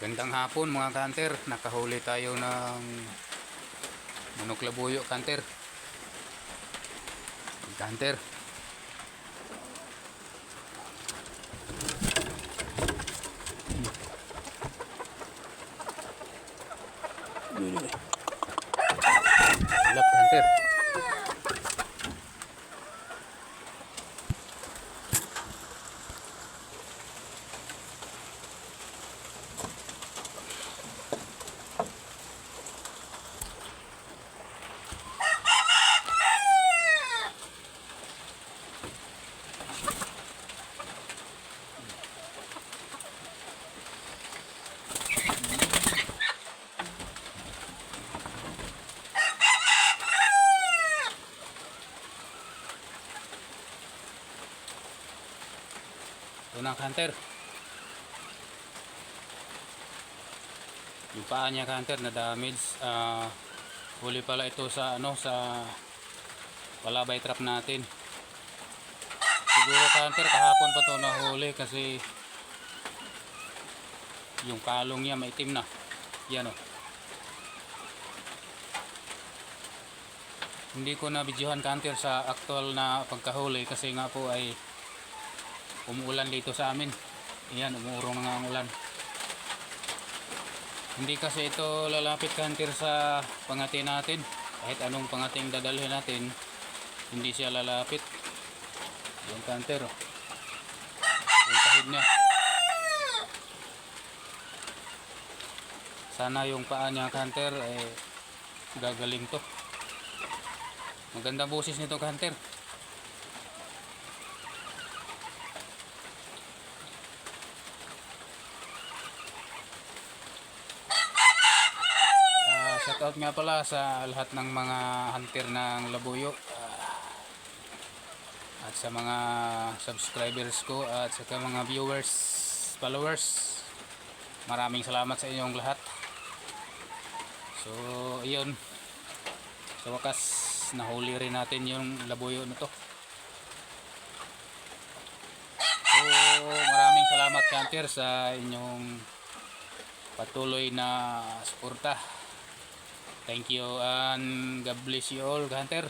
Magandang hapon mga kanter. Nakahuli tayo ng manok labuyo kanter. Kanter. Lap kanter. Unang kanter. Yung paa niya kanter na damage. Huli pala ito sa sa palabay trap natin. Siguro kanter kahapon pa to nahuli kasi yung kalong niya maitim na. Yan o. Hindi ko na videohan kanter sa actual na pagkahuli kasi nga po ay umuulan dito sa amin. Ayan, umuurong na nga ang ulan. Hindi kasi ito lalapit kanter sa pangati natin. Kahit anong pangating dadalhin natin, hindi siya lalapit. Yung kanter, yung kahid niya. Sana yung paa niya kanter gagaling to. Maganda boses nito kanter. Shoutout nga pala sa lahat ng mga hunter ng labuyo at sa mga subscribers ko at sa mga viewers, followers. Maraming salamat sa inyong lahat. So ayun, sa wakas nahuli rin natin yung labuyo na to. So maraming salamat hunter sa inyong patuloy na suporta. Thank you and God bless you all, hunter.